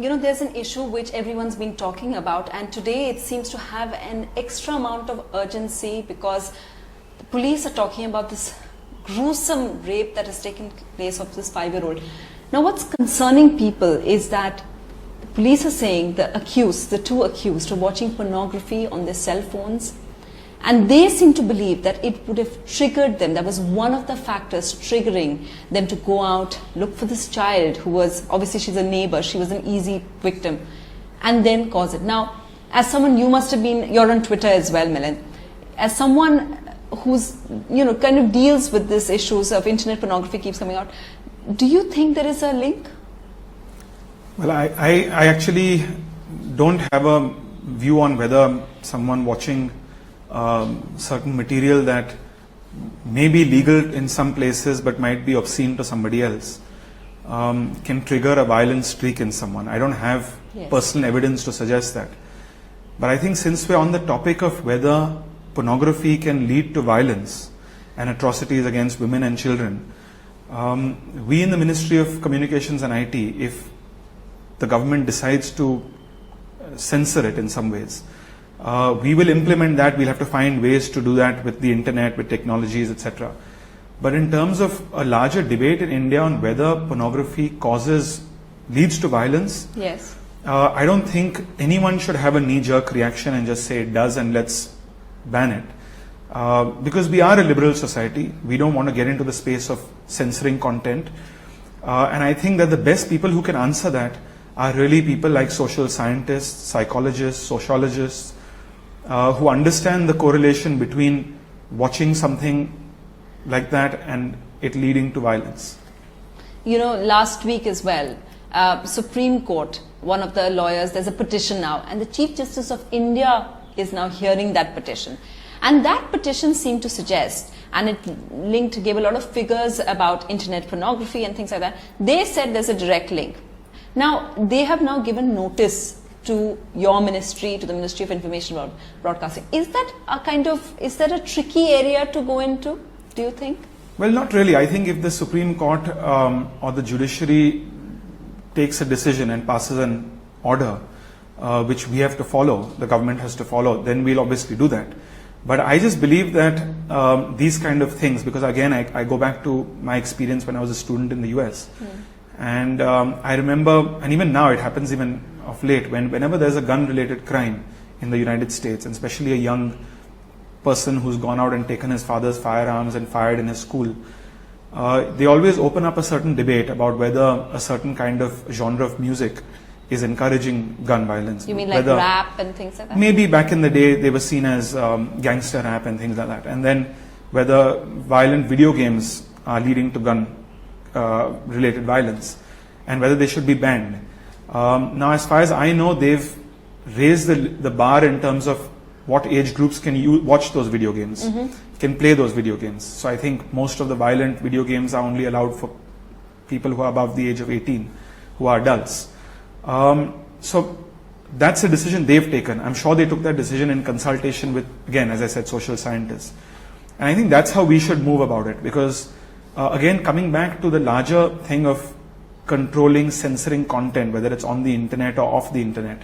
there's an issue which everyone's been talking about, and today it seems to have an extra amount of urgency because the police are talking about this gruesome rape that has taken place of this 5-year-old. Now, what's concerning people is that the police are saying the two accused, are watching pornography on their cell phones, and they seem to believe that it would have triggered them. That was one of the factors triggering them to go out, look for this child who was, obviously she's a neighbor, she was an easy victim, and then cause it. Now, as someone, you're on Twitter as well, Milind, as someone who's, kind of deals with these issues of internet pornography keeps coming out, do you think there is a link? Well, I actually don't have a view on whether someone watching certain material that may be legal in some places but might be obscene to somebody else can trigger a violent streak in someone. I don't have personal evidence to suggest that. But I think since we're on the topic of whether pornography can lead to violence and atrocities against women and children, we in the Ministry of Communications and IT, if the government decides to censor it in some ways, we will implement that. We'll have to find ways to do that with the internet, with technologies, etc. But in terms of a larger debate in India on whether pornography leads to violence, yes, I don't think anyone should have a knee-jerk reaction and just say it does and let's ban it. Because we are a liberal society, we don't want to get into the space of censoring content. And I think that the best people who can answer that are really people like social scientists, psychologists, sociologists, who understand the correlation between watching something like that and it leading to violence. Last week as well, Supreme Court, one of the lawyers, there's a petition now, and the Chief Justice of India is now hearing that petition. And that petition seemed to suggest, and it gave a lot of figures about internet pornography and things like that. They said there's a direct link. Now, they have now given notice to your ministry, to the Ministry of Information Broadcasting. Is that a tricky area to go into, do you think? Well, not really. I think if the Supreme Court or the judiciary takes a decision and passes an order which we have to follow, the government has to follow, then we'll obviously do that. But I just believe that these kind of things, because again, I go back to my experience when I was a student in the US. And I remember, and even now it happens even of late, whenever there's a gun-related crime in the United States, and especially a young person who's gone out and taken his father's firearms and fired in his school, they always open up a certain debate about whether a certain kind of genre of music is encouraging gun violence. You mean like rap and things like that? Maybe back in the day they were seen as gangster rap and things like that. And then whether violent video games are leading to gun related violence and whether they should be banned. Now, as far as I know, they've raised the bar in terms of what age groups can watch those video games, can play those video games. So I think most of the violent video games are only allowed for people who are above the age of 18, who are adults. So that's a decision they've taken. I'm sure they took that decision in consultation with, again, as I said, social scientists. And I think that's how we should move about it, because again, coming back to the larger thing of controlling, censoring content, whether it's on the internet or off the internet,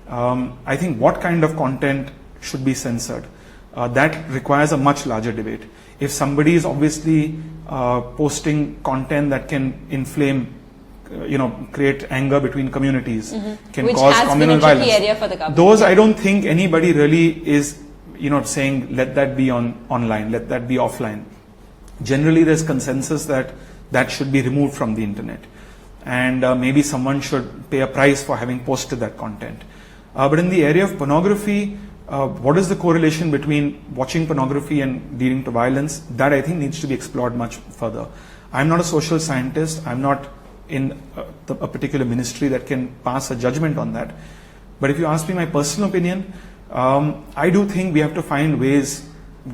I think what kind of content should be censored, that requires a much larger debate. If somebody is obviously posting content that can inflame, create anger between communities, can which cause has communal been a tricky violence. Area for the government. Those, I don't think anybody really is, saying let that be online, let that be offline. Generally, there's consensus that should be removed from the internet, and maybe someone should pay a price for having posted that content. But in the area of pornography, what is the correlation between watching pornography and leading to violence? That I think needs to be explored much further. I'm not a social scientist. I'm not in a particular ministry that can pass a judgment on that. But if you ask me my personal opinion, I do think we have to find ways,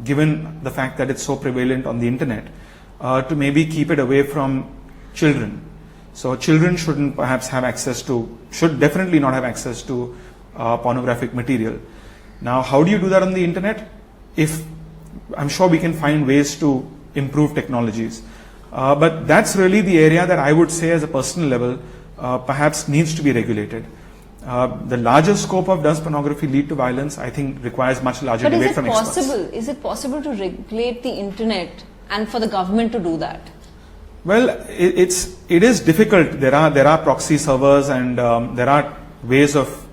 given the fact that it's so prevalent on the internet, to maybe keep it away from children. So children should definitely not have access to pornographic material. Now, how do you do that on the internet? I'm sure we can find ways to improve technologies. But that's really the area that I would say, as a personal level, perhaps needs to be regulated. The larger scope of does pornography lead to violence, I think requires much larger But debate from experts. is it possible to regulate the internet and for the government to do that? Well, it is difficult. There are proxy servers and there are ways of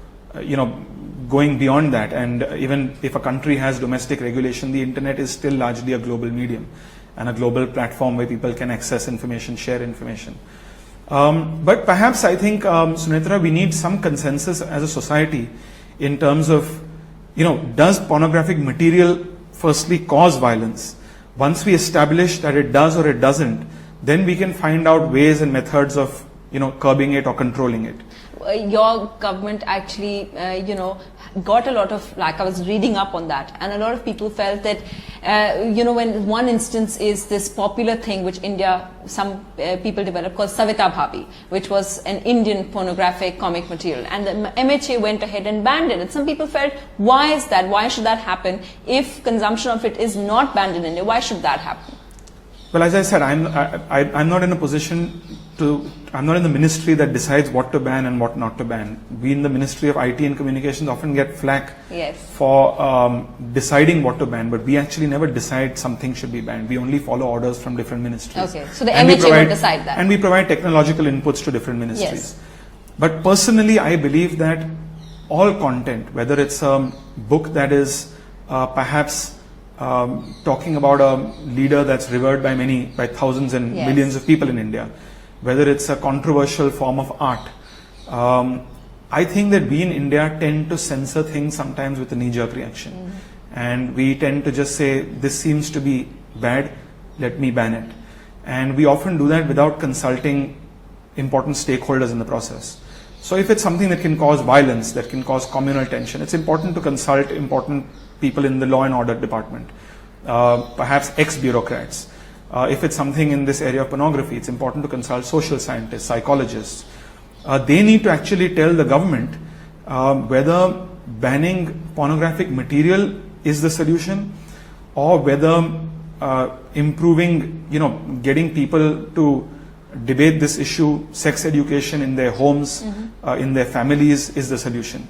going beyond that. And even if a country has domestic regulation, the internet is still largely a global medium and a global platform where people can access information, share information. But perhaps I think, Sunitra, we need some consensus as a society in terms of, does pornographic material firstly cause violence? Once we establish that it does or it doesn't, then we can find out ways and methods of, curbing it or controlling it. Your government actually, got a lot of, like I was reading up on that, and a lot of people felt that, when one instance is this popular thing which India, some people developed called Savita Bhabhi, which was an Indian pornographic comic material, and the MHA went ahead and banned it. And some people felt, why is that? Why should that happen? If consumption of it is not banned in India, why should that happen? Well, as I said, I'm not in a position I'm not in the ministry that decides what to ban and what not to ban. We in the Ministry of IT and Communications often get flack for deciding what to ban, but we actually never decide something should be banned. We only follow orders from different ministries. Okay, so the MHA will decide that. And we provide technological inputs to different ministries. Yes. But personally, I believe that all content, whether it's a book that is perhaps talking about a leader that's revered by thousands and millions of people in India, whether it's a controversial form of art. I think that we in India tend to censor things sometimes with a knee-jerk reaction. And we tend to just say, this seems to be bad, let me ban it. And we often do that without consulting important stakeholders in the process. So if it's something that can cause violence, that can cause communal tension, it's important to consult important people in the law and order department, perhaps ex-bureaucrats. If it's something in this area of pornography, it's important to consult social scientists, psychologists. They need to actually tell the government whether banning pornographic material is the solution, or whether improving, getting people to debate this issue, sex education in their homes, in their families, is the solution.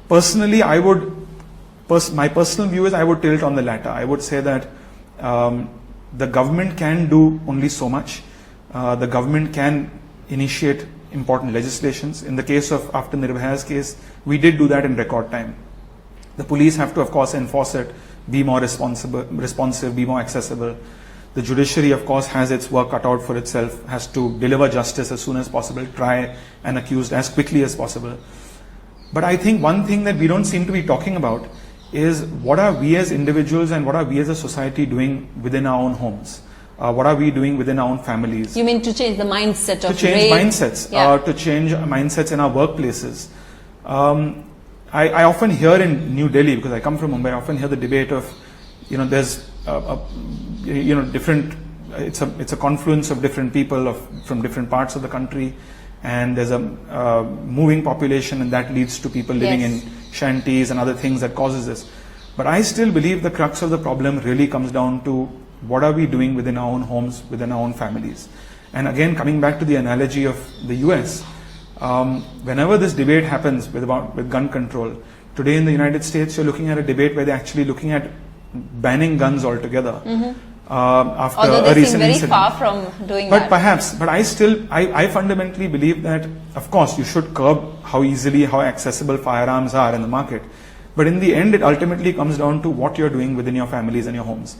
Personally, my personal view is I would tilt on the latter. I would say that the government can do only so much. The government can initiate important legislations. In the case of after Nirbhaya's case, we did do that in record time. The police have to, of course, enforce it, be more responsive, be more accessible. The judiciary, of course, has its work cut out for itself, has to deliver justice as soon as possible, try an accused as quickly as possible. But I think one thing that we don't seem to be talking about is what are we as individuals and what are we as a society doing within our own homes? What are we doing within our own families? You mean to change the mindset of To change rape? mindsets, to change mindsets in our workplaces. I often hear in New Delhi, because I come from Mumbai, I often hear the debate of, there's different, it's a confluence of different people from different parts of the country, and there's a moving population, and that leads to people living in shanties and other things that causes this. But I still believe the crux of the problem really comes down to what are we doing within our own homes, within our own families. And again, coming back to the analogy of the US, whenever this debate happens with gun control, today in the United States, you're looking at a debate where they're actually looking at banning guns altogether. After Although a they recent seem very incident. far from doing But that. perhaps, but I fundamentally believe that, of course, you should curb how accessible firearms are in the market. But in the end, it ultimately comes down to what you're doing within your families and your homes.